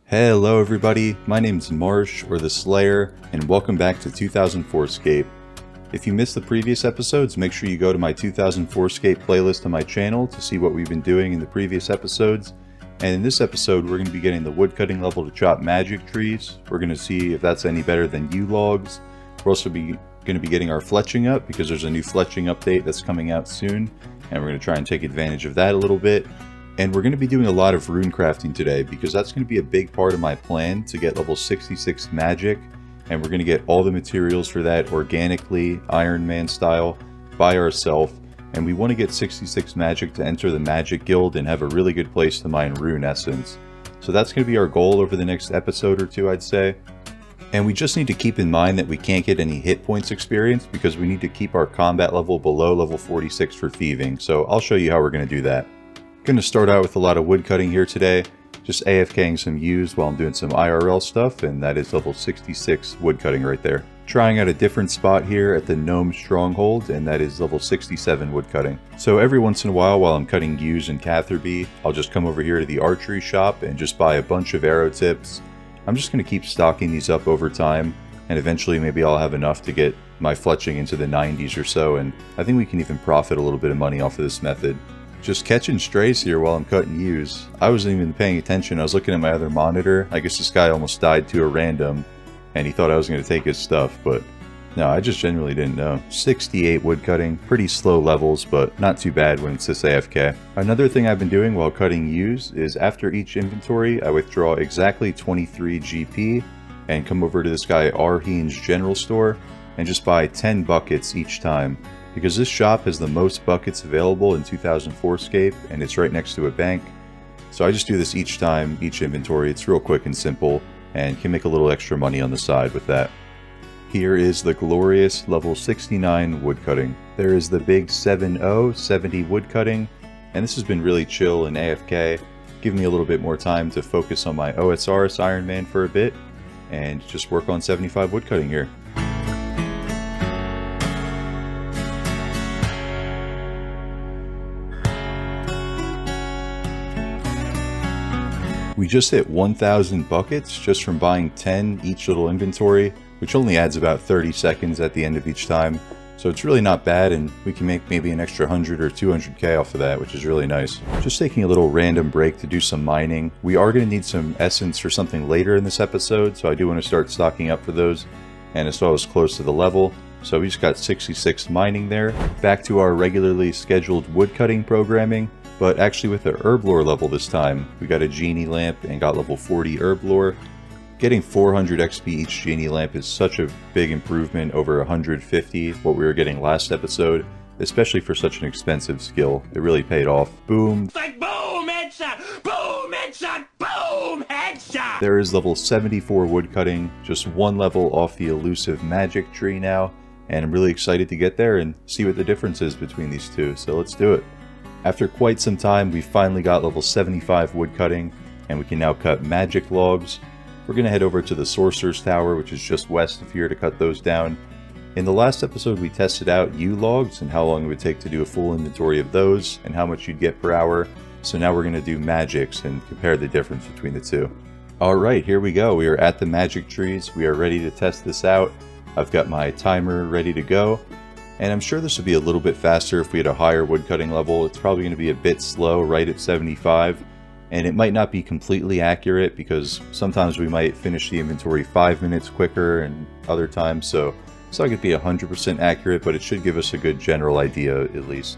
Hello everybody, my name's Marsh, or the Slayer, and welcome back to 2004scape. If you missed the previous episodes, make sure you go to my 2004scape playlist on my channel to see what we've been doing in the previous episodes. And in this episode, we're going to be getting the woodcutting level to chop magic trees. We're going to see if that's any better than yew logs. We're also going to be getting our fletching up because there's a new fletching update that's coming out soon, and we're going to try and take advantage of that a little bit. And we're going to be doing a lot of rune crafting today because that's going to be a big part of my plan to get level 66 magic. And we're going to get all the materials for that organically, Iron Man style, by ourselves. And we want to get 66 magic to enter the magic guild and have a really good place to mine rune essence. So that's going to be our goal over the next episode or two, I'd say. And we just need to keep in mind that we can't get any hit points experience because we need to keep our combat level below level 46 for thieving. So I'll show you how we're going to do that. Going to start out with a lot of woodcutting here today, just AFKing some yews while I'm doing some IRL stuff, and that is level 66 woodcutting right there. Trying out a different spot here at the Gnome Stronghold, and that is level 67 woodcutting. So every once in a while I'm cutting yews and Catherby, I'll just come over here to the archery shop and just buy a bunch of arrow tips. I'm just going to keep stocking these up over time, and eventually maybe I'll have enough to get my fletching into the 90s or so, and I think we can even profit a little bit of money off of this method. Just catching strays here while I'm cutting yews. I wasn't even paying attention. I was looking at my other monitor. I guess this guy almost died to a random, and he thought I was going to take his stuff, but no, I just genuinely didn't know. 68 woodcutting, pretty slow levels, but not too bad when it's this AFK. Another thing I've been doing while cutting yews is after each inventory, I withdraw exactly 23 GP and come over to this guy Arheen's General Store and just buy 10 buckets each time. Because this shop has the most buckets available in 2004scape, and it's right next to a bank. So I just do this each time, each inventory. It's real quick and simple, and can make a little extra money on the side with that. Here is the glorious level 69 woodcutting. There is the big 70 woodcutting, and this has been really chill and AFK, giving me a little bit more time to focus on my osrs Iron Man for a bit, and just work on 75 woodcutting here. We just hit 1,000 buckets just from buying 10 each little inventory, which only adds about 30 seconds at the end of each time. So it's really not bad, and we can make maybe an extra 100 or 200k off of that, which is really nice. Just taking a little random break to do some mining. We are going to need some essence for something later in this episode, so I do want to start stocking up for those. And as well as close to the level. So we just got 66 mining there. Back to our regularly scheduled woodcutting programming. But actually with the herb lore level this time, we got a genie lamp and got level 40 herb lore. Getting 400 XP each genie lamp is such a big improvement over 150 what we were getting last episode, especially for such an expensive skill. It really paid off. Boom. It's like boom, headshot, boom, headshot, boom, headshot. There is level 74 woodcutting, just one level off the elusive magic tree now, and I'm really excited to get there and see what the difference is between these two, so let's do it. After quite some time, we finally got level 75 woodcutting, and we can now cut magic logs. We're going to head over to the Sorcerer's Tower, which is just west of here, to cut those down. In the last episode, we tested out yew logs and how long it would take to do a full inventory of those and how much you'd get per hour. So now we're going to do magics and compare the difference between the two. Alright, here we go. We are at the magic trees. We are ready to test this out. I've got my timer ready to go. And I'm sure this would be a little bit faster if we had a higher woodcutting level. It's probably going to be a bit slow right at 75. And it might not be completely accurate because sometimes we might finish the inventory 5 minutes quicker and other times. So it's not going to be 100% accurate, but it should give us a good general idea at least.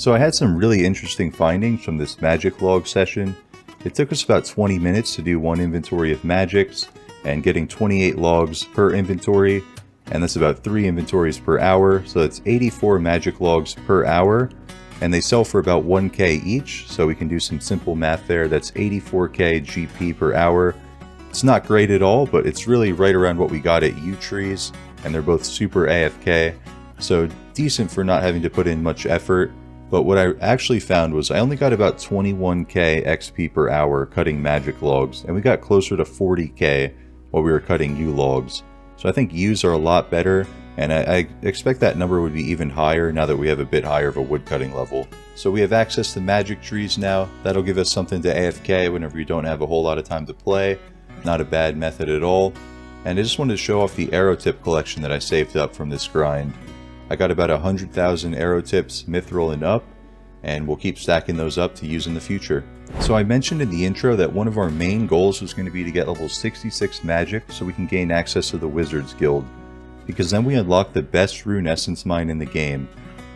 So I had some really interesting findings from this magic log session. It took us about 20 minutes to do one inventory of magics, and getting 28 logs per inventory, and that's about 3 inventories per hour, so that's 84 magic logs per hour, and they sell for about 1k each, so we can do some simple math there. That's 84k GP per hour. It's not great at all, but it's really right around what we got at U-Trees, and they're both super AFK, so decent for not having to put in much effort. But what I actually found was I only got about 21k XP per hour cutting magic logs, and we got closer to 40k while we were cutting U logs. So I think U's are a lot better, and I expect that number would be even higher now that we have a bit higher of a woodcutting level. So we have access to magic trees now. That'll give us something to AFK whenever you don't have a whole lot of time to play. Not a bad method at all. And I just wanted to show off the arrow tip collection that I saved up from this grind. I got about 100,000 arrow tips, mithril and up, and we'll keep stacking those up to use in the future. So I mentioned in the intro that one of our main goals was going to be to get level 66 magic so we can gain access to the Wizards Guild, because then we unlock the best rune essence mine in the game.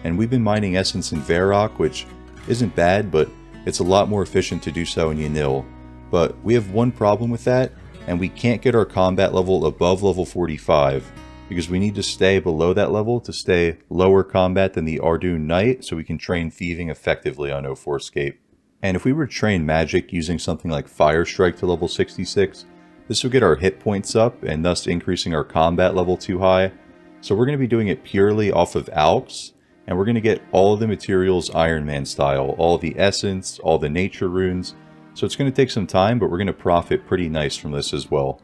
And we've been mining essence in Varrock, which isn't bad, but it's a lot more efficient to do so in Yanil. But we have one problem with that, and we can't get our combat level above level 45, because we need to stay below that level to stay lower combat than the Ardoon Knight, so we can train thieving effectively on O4scape. And if we were to train magic using something like Fire Strike to level 66, this would get our hit points up, and thus increasing our combat level too high. So we're going to be doing it purely off of Alks, and we're going to get all of the materials Iron Man style, all the essence, all the nature runes. So it's going to take some time, but we're going to profit pretty nice from this as well.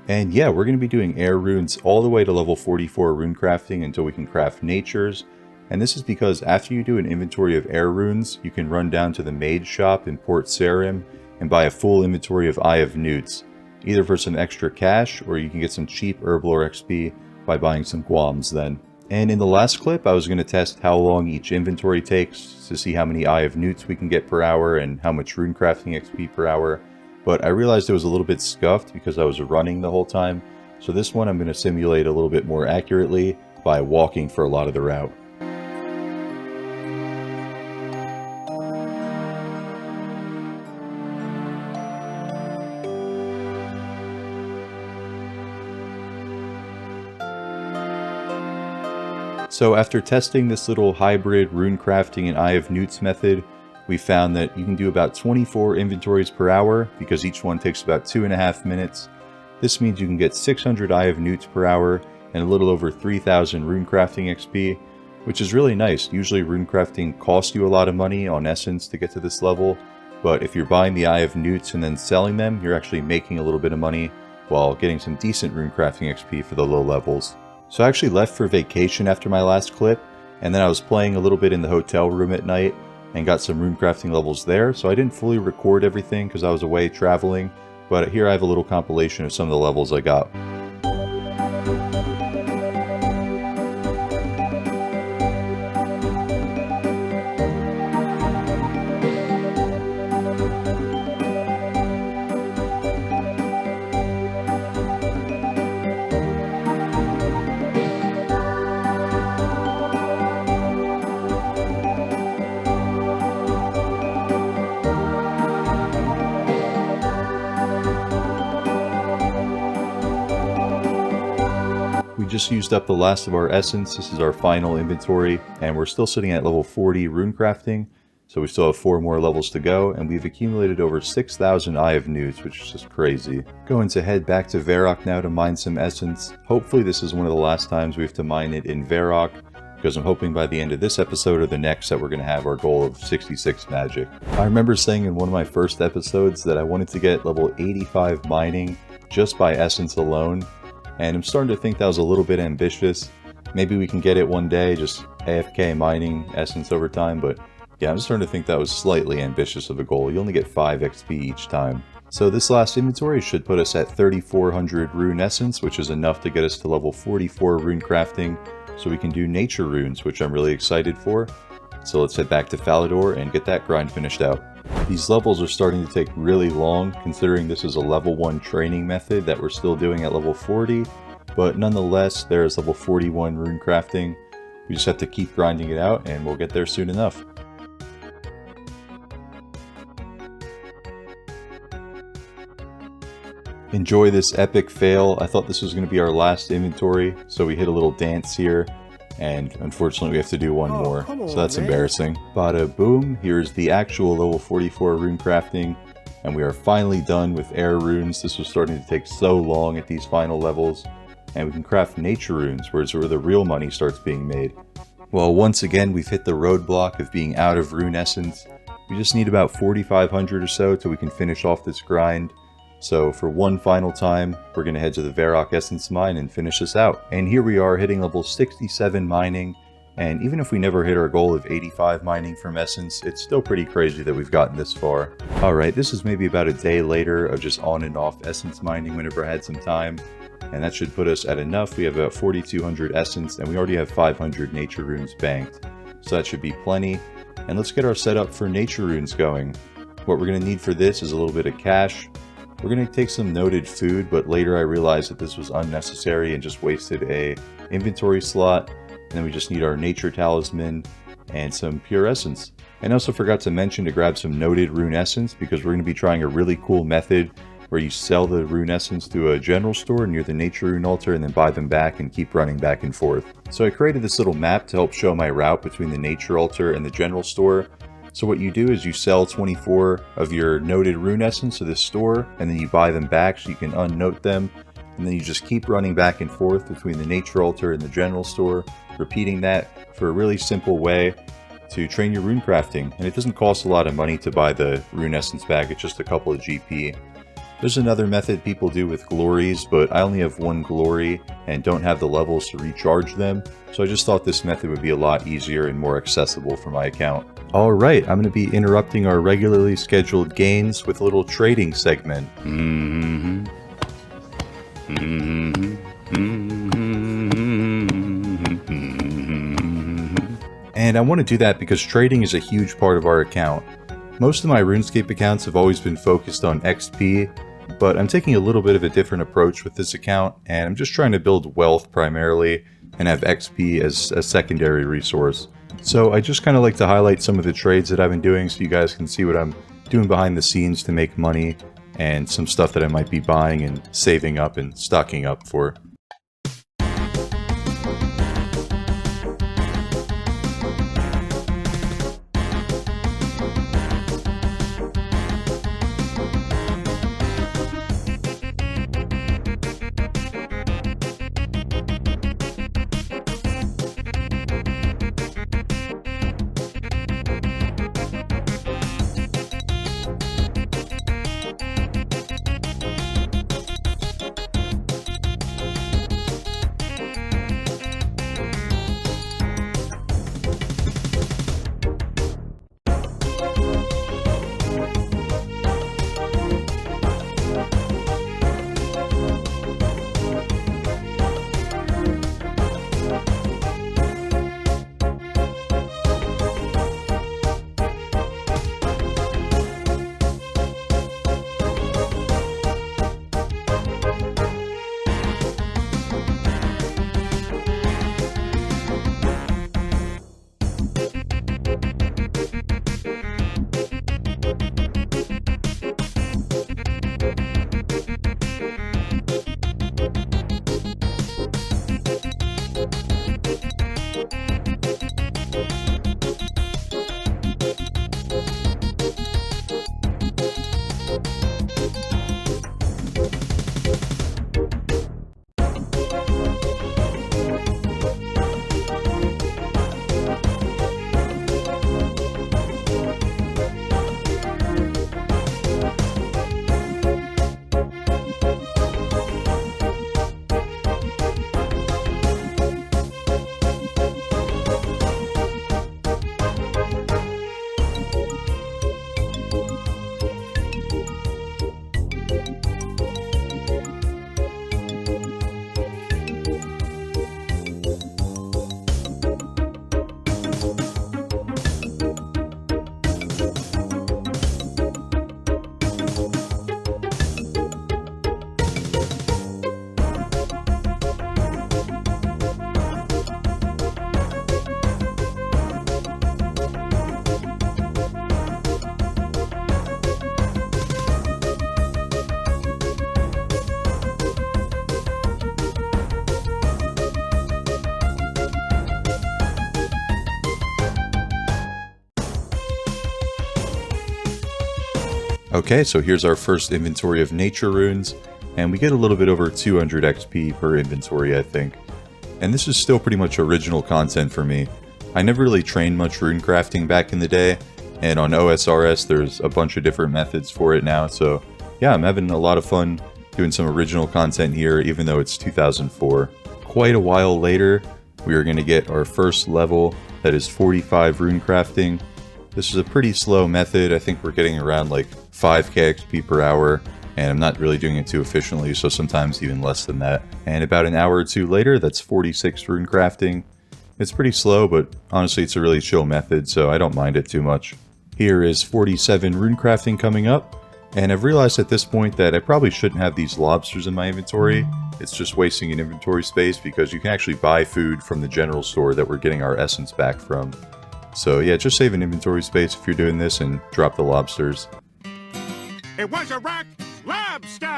And yeah, we're going to be doing air runes all the way to level 44 rune crafting until we can craft natures. And this is because after you do an inventory of air runes, you can run down to the mage shop in Port Sarim and buy a full inventory of Eye of Newts, either for some extra cash, or you can get some cheap herblore XP by buying some guams then. And in the last clip, I was going to test how long each inventory takes to see how many Eye of Newts we can get per hour and how much rune crafting XP per hour. But I realized it was a little bit scuffed because I was running the whole time. So this one I'm going to simulate a little bit more accurately by walking for a lot of the route. So after testing this little hybrid rune crafting and Eye of Newts method, we found that you can do about 24 inventories per hour because each one takes about 2.5 minutes. This means you can get 600 Eye of Newts per hour and a little over 3,000 rune crafting XP, which is really nice. Usually rune crafting costs you a lot of money on essence to get to this level, but if you're buying the Eye of Newts and then selling them, you're actually making a little bit of money while getting some decent rune crafting XP for the low levels. So I actually left for vacation after my last clip, and then I was playing a little bit in the hotel room at night and got some rune crafting levels there, so I didn't fully record everything because I was away traveling, but here I have a little compilation of some of the levels I got. We just used up the last of our essence. This is our final inventory, and we're still sitting at level 40 rune crafting, so we still have 4 more levels to go, and we've accumulated over 6,000 Eye of Newts, which is just crazy. Going to head back to Varrock now to mine some essence. Hopefully this is one of the last times we have to mine it in Varrock, because I'm hoping by the end of this episode or the next that we're going to have our goal of 66 magic. I remember saying in one of my first episodes that I wanted to get level 85 mining just by essence alone, and I'm starting to think that was a little bit ambitious. Maybe we can get it one day, just AFK mining essence over time, but yeah, I'm starting to think that was slightly ambitious of a goal. You only get 5 XP each time. So this last inventory should put us at 3,400 rune essence, which is enough to get us to level 44 rune crafting, so we can do nature runes, which I'm really excited for. So let's head back to Falador and get that grind finished out. These levels are starting to take really long, considering this is a level 1 training method that we're still doing at level 40, but nonetheless, there's level 41 rune crafting. We just have to keep grinding it out, and we'll get there soon enough. Enjoy this epic fail. I thought this was going to be our last inventory, so we hit a little dance here, and unfortunately we have to do one more, so that's embarrassing. Bada boom, here's the actual level 44 rune crafting, and we are finally done with air runes. This was starting to take so long at these final levels, and we can craft nature runes, where it's where the real money starts being made. Well, once again, we've hit the roadblock of being out of rune essence. We just need about 4,500 or so till we can finish off this grind. So for one final time, we're going to head to the Varrock Essence Mine and finish this out. And here we are hitting level 67 mining, and even if we never hit our goal of 85 mining from Essence, it's still pretty crazy that we've gotten this far. Alright, this is maybe about a day later of just on and off Essence mining whenever I had some time, and that should put us at enough. We have about 4,200 Essence, and we already have 500 Nature Runes banked. So that should be plenty, and let's get our setup for Nature Runes going. What we're going to need for this is a little bit of cash. We're going to take some noted food, but later I realized that this was unnecessary and just wasted a inventory slot. And then we just need our nature talisman and some pure essence. And I also forgot to mention to grab some noted rune essence, because we're going to be trying a really cool method where you sell the rune essence to a general store near the nature rune altar and then buy them back and keep running back and forth. So I created this little map to help show my route between the nature altar and the general store. So what you do is you sell 24 of your noted rune essence to this store, and then you buy them back so you can unnote them, and then you just keep running back and forth between the nature altar and the general store, repeating that for a really simple way to train your rune crafting. And it doesn't cost a lot of money to buy the rune essence back, it's just a couple of GP. There's another method people do with glories, but I only have one glory and don't have the levels to recharge them, so I just thought this method would be a lot easier and more accessible for my account. Alright, I'm going to be interrupting our regularly scheduled gains with a little trading segment. And I want to do that because trading is a huge part of our account. Most of my RuneScape accounts have always been focused on XP, but I'm taking a little bit of a different approach with this account, and I'm just trying to build wealth primarily and have XP as a secondary resource. So I just kind of like to highlight some of the trades that I've been doing so you guys can see what I'm doing behind the scenes to make money, and some stuff that I might be buying and saving up and stocking up for. Okay, so here's our first inventory of nature runes, and we get a little bit over 200 XP per inventory, I think. And this is still pretty much original content for me. I never really trained much rune crafting back in the day, and on OSRS there's a bunch of different methods for it now, so yeah, I'm having a lot of fun doing some original content here, even though it's 2004. Quite a while later, we are going to get our first level that is 45 rune crafting. This is a pretty slow method. I think we're getting around like 5k XP per hour, and I'm not really doing it too efficiently, so sometimes even less than that. And about an hour or two later, that's 46 rune crafting. It's pretty slow, but honestly it's a really chill method, so I don't mind it too much. Here is 47 rune crafting coming up, and I've realized at this point that I probably shouldn't have these lobsters in my inventory. It's just wasting an inventory space because you can actually buy food from the general store that we're getting our essence back from. So yeah, just save an inventory space if you're doing this and drop the lobsters. It was a rock lobster!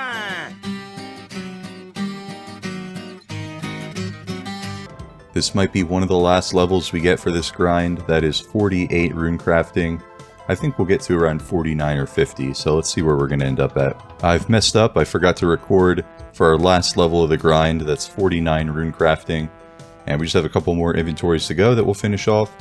This might be one of the last levels we get for this grind. That is 48 rune crafting. I think we'll get to around 49 or 50, so let's see where we're going to end up at. I've messed up, I forgot to record for our last level of the grind. That's 49 rune crafting, and we just have a couple more inventories to go that we'll finish off.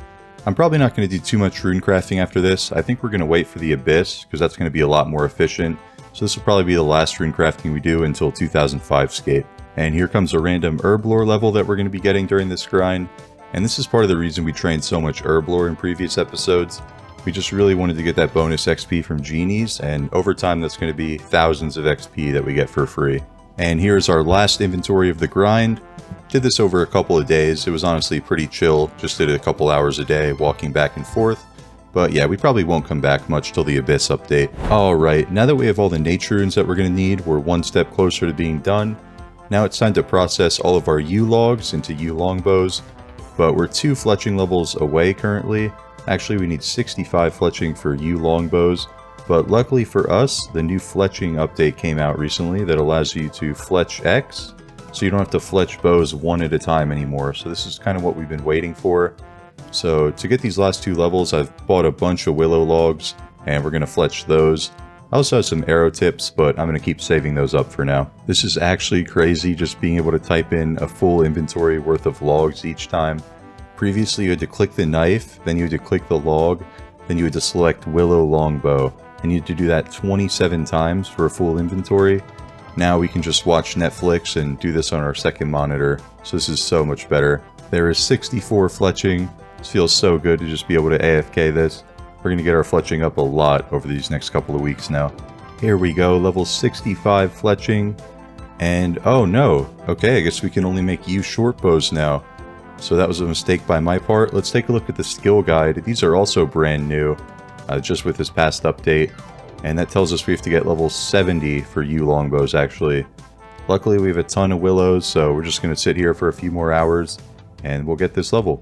I'm probably not going to do too much rune crafting after this. I think we're going to wait for the Abyss, because that's going to be a lot more efficient. So this will probably be the last rune crafting we do until 2005 Scape. And here comes a random herb lore level that we're going to be getting during this grind. And this is part of the reason we trained so much herb lore in previous episodes. We just really wanted to get that bonus XP from genies, and over time that's going to be thousands of XP that we get for free. And here's our last inventory of the grind. Did this over a couple of days. It was honestly pretty chill. Just did it a couple hours a day, walking back and forth. But yeah, we probably won't come back much till the Abyss update. Alright, now that we have all the nature runes that we're going to need, we're one step closer to being done. Now it's time to process all of our U logs into U longbows. But we're 2 fletching levels away currently. Actually, we need 65 fletching for U longbows. But luckily for us, the new fletching update came out recently that allows you to fletch X. So you don't have to fletch bows one at a time anymore. So this is kind of what we've been waiting for. So to get these last 2 levels, I've bought a bunch of willow logs, and we're going to fletch those. I also have some arrow tips, but I'm going to keep saving those up for now. This is actually crazy, just being able to type in a full inventory worth of logs each time. Previously you had to click the knife, then you had to click the log, then you had to select willow longbow, and you had to do that 27 times for a full inventory. Now we can just watch Netflix and do this on our second monitor, so this is so much better. There is 64 fletching. This feels so good to just be able to AFK this. We're going to get our fletching up a lot over these next couple of weeks now. Here we go, level 65 fletching. And oh no, okay, I guess we can only make U short bows now. So that was a mistake by my part. Let's take a look at the skill guide. These are also brand new, just with this past update. And that tells us we have to get level 70 for U longbows actually. Luckily we have a ton of willows, so we're just going to sit here for a few more hours and we'll get this level.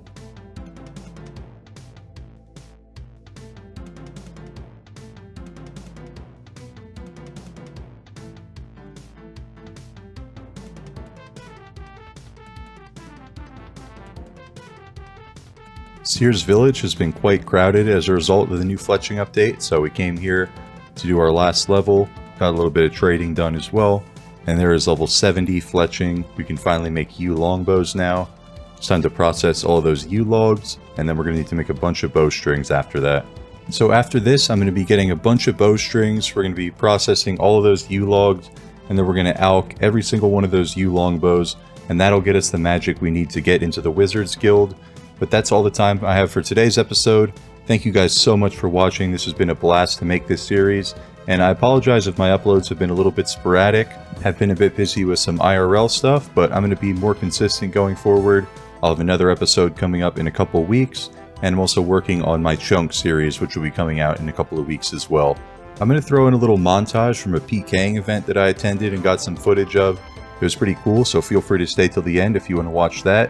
Sears Village has been quite crowded as a result of the new fletching update, so we came here to do our last level, got a little bit of trading done as well, and there is level 70 fletching. We can finally make U longbows now. It's time to process all of those U logs, and then we're going to need to make a bunch of bowstrings after that. So after this, I'm going to be getting a bunch of bowstrings. We're going to be processing all of those U logs, and then we're going to alch every single one of those U longbows, and that'll get us the magic we need to get into the Wizards Guild. But that's all the time I have for today's episode. Thank you guys so much for watching. This has been a blast to make this series, and I apologize if my uploads have been a little bit sporadic. I've been a bit busy with some IRL stuff, but I'm going to be more consistent going forward. I'll have another episode coming up in a couple weeks, and I'm also working on my Chunk series, which will be coming out in a couple of weeks as well. I'm going to throw in a little montage from a PKing event that I attended and got some footage of. It was pretty cool, so feel free to stay till the end if you want to watch that.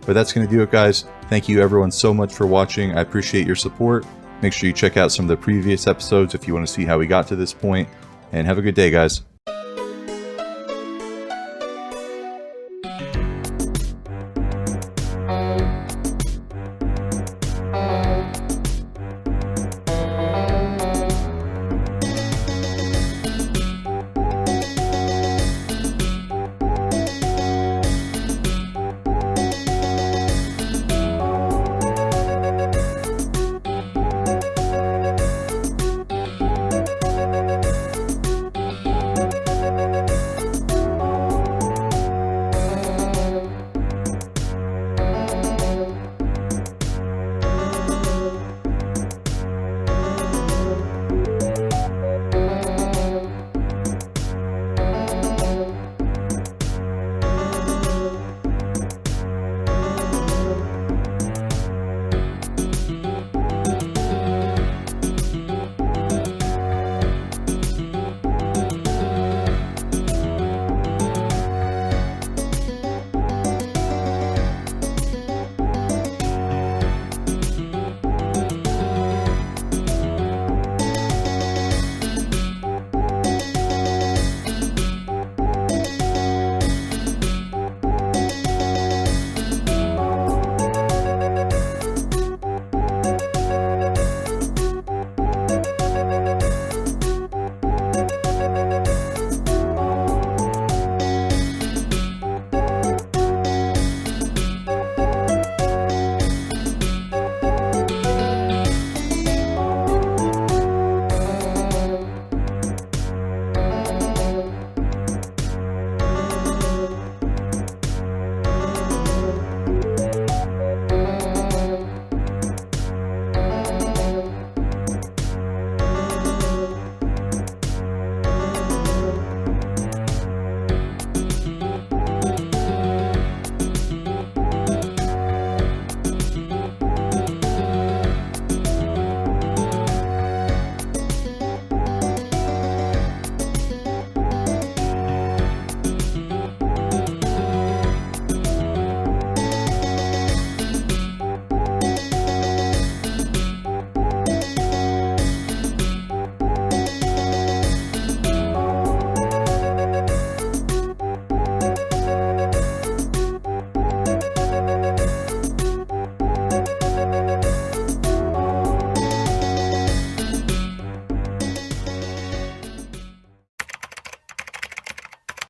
But that's going to do it, guys. Thank you everyone so much for watching. I appreciate your support. Make sure you check out some of the previous episodes if you want to see how we got to this point. And have a good day, guys.